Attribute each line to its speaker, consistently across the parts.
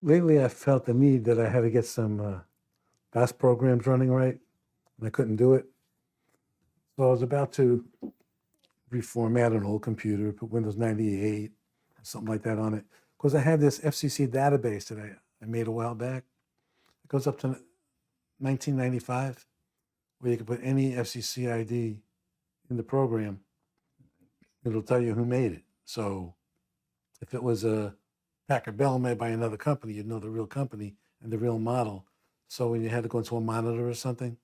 Speaker 1: Lately, I felt the need that I had to get some DOS programs running right, and I couldn't do it. So I was about to reformat an old computer, put Windows 98, something like that on it, because I had this FCC database that I made a while back. It goes up to 1995, where you can put any FCC ID in the program. It'll tell you who made it. So if it was a Packard Bell made by another company, you'd know the real company and the real model. So when you had to go into a monitor or something,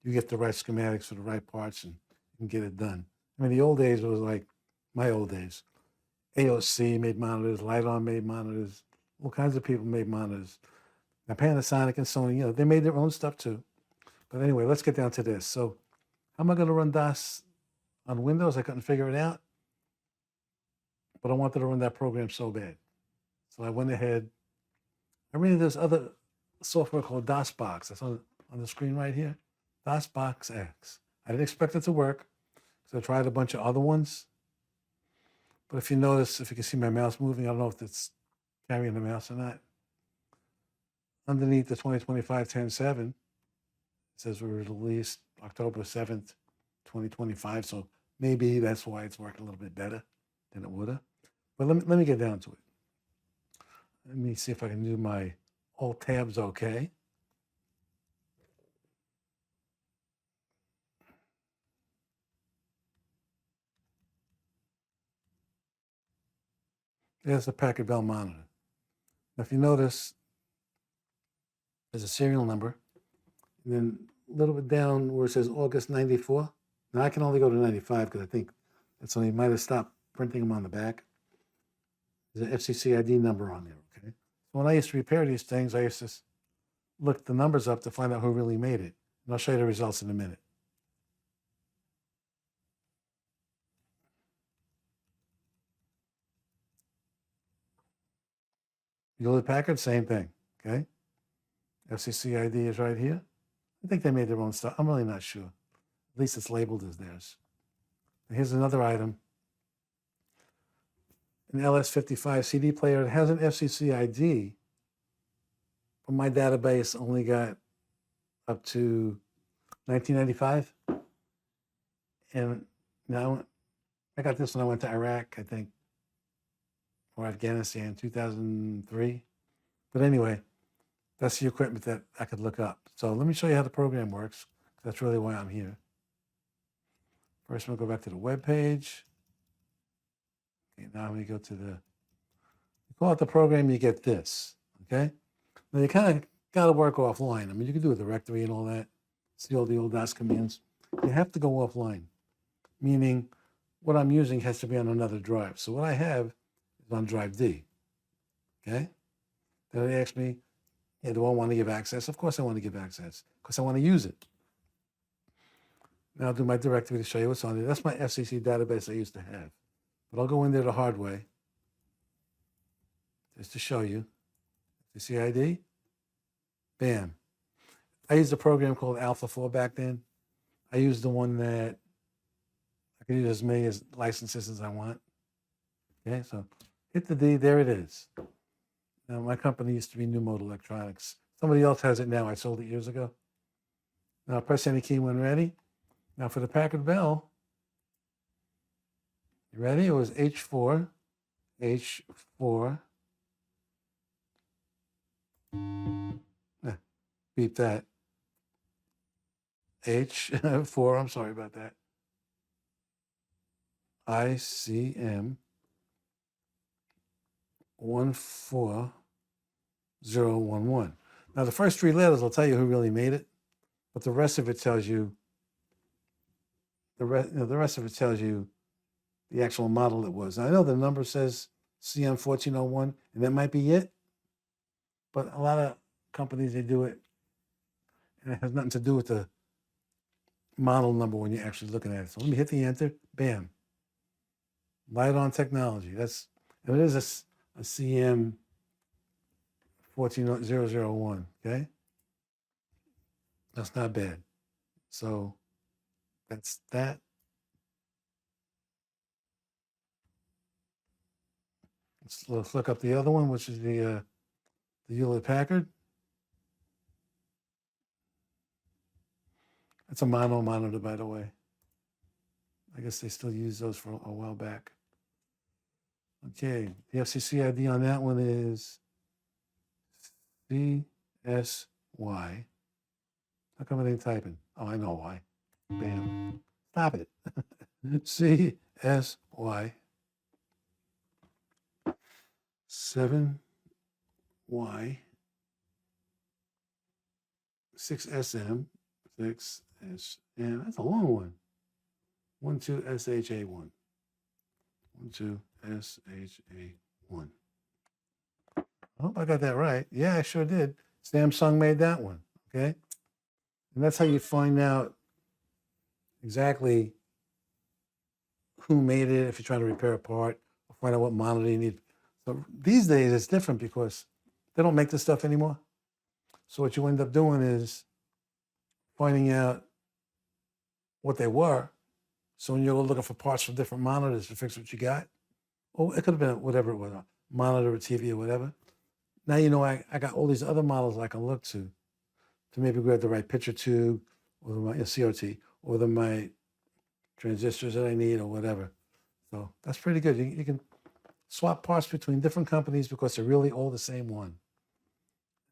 Speaker 1: you get the right schematics for the right parts and you can get it done. I mean, the old days was like my old days. AOC made monitors, Light-On made monitors, all kinds of people made monitors. Now Panasonic and Sony, they made their own stuff too. But anyway, let's get down to this. So how am I going to run DOS on Windows? I couldn't figure it out, but I wanted to run that program so bad. So I went ahead. I ran this other software called DOSBox. That's on the screen right here. DOSBOX-X. I didn't expect it to work, so I tried a bunch of other ones. But if you notice, if you can see my mouse moving, I don't know if it's carrying the mouse or not. Underneath the 2025 10.7, it says we were released October 7th, 2025. So maybe that's why it's working a little bit better than it would have. But let me get down to it. Let me see if I can do my Alt tabs okay. There's the Packard Bell monitor. Now, if you notice, there's a serial number. And then a little bit down where it says August 94. Now, I can only go to 95 because I think that's when he might have stopped printing them on the back. There's an FCC ID number on there, okay? So when I used to repair these things, I used to look the numbers up to find out who really made it. And I'll show you the results in a minute. Hewlett Packard, same thing, okay? FCC ID is right here. I think they made their own stuff. I'm really not sure. At least it's labeled as theirs. And here's another item. An LS55 CD player. It has an FCC ID, but my database only got up to 1995. And now I got this when I went to Iraq, I think, or Afghanistan in 2003. But anyway, that's the equipment that I could look up. So let me show you how the program works. That's really why I'm here. First, we'll go back to the web page. Okay, now we go to you call it the program, you get this, okay? Now you kind of got to work offline. I mean, you can do a directory and all that. See all the old DOS commands. You have to go offline, meaning what I'm using has to be on another drive. So what I have is on drive D, okay? Then they ask me, yeah, do I want to give access? Of course I want to give access because I want to use it. Now I'll do my directory to show you what's on there. That's my FCC database I used to have. But I'll go in there the hard way just to show you. FCC ID, bam. I used a program called Alpha 4 back then. I used the one that I could use as many licenses as I want. Okay, so hit the D, there it is. Now, my company used to be New Mode Electronics. Somebody else has it now. I sold it years ago. Now, press any key when ready. Now, for the Packard Bell, you ready? It was H4, H4. Beep that. H4, I'm sorry about that. ICM 14011. Now, the first three letters will tell you who really made it, but the rest of it tells you the rest of it tells you the actual model it was. Now, I know the number says CM 1401, and that might be it, but a lot of companies, they do it, and it has nothing to do with the model number when you're actually looking at it. So let me hit the enter, bam. Light-On technology. And it is a CM 14001, okay? That's not bad. So that's that. Let's look up the other one, which is the the Hewlett-Packard. That's a mono monitor, by the way. I guess they still use those for a while back. Okay, the FCC ID on that one is CSY. How come it ain't typing? Oh, I know why. Bam. Stop it. CSY 7Y 6SM 6SM. That's a long one. 12SHA1. 12SHA1. I hope I got that right. Yeah, I sure did. Samsung made that one. Okay. And that's how you find out exactly who made it if you're trying to repair a part or find out what monitor you need. So these days it's different because they don't make this stuff anymore. So what you end up doing is finding out what they were. So when you're looking for parts for different monitors to fix what you got, or it could have been whatever it was, a monitor, a TV, or whatever. Now you know I got all these other models I can look to maybe grab the right picture tube or my CRT or my transistors that I need or whatever. So that's pretty good. You can swap parts between different companies because they're really all the same one.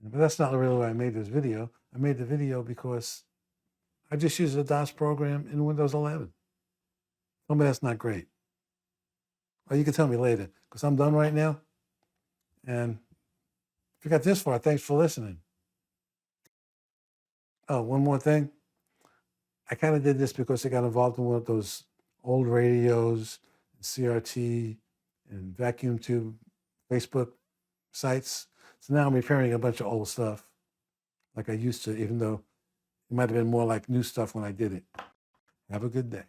Speaker 1: But that's not really why I made this video. I made the video because I just used the DOS program in Windows 11. Tell me that's not great. Well, you can tell me later because I'm done right now. And if you got this far, thanks for listening. Oh, one more thing. I kind of did this because I got involved in one of those old radios, CRT, and vacuum tube Facebook sites. So now I'm repairing a bunch of old stuff like I used to, even though it might have been more like new stuff when I did it. Have a good day.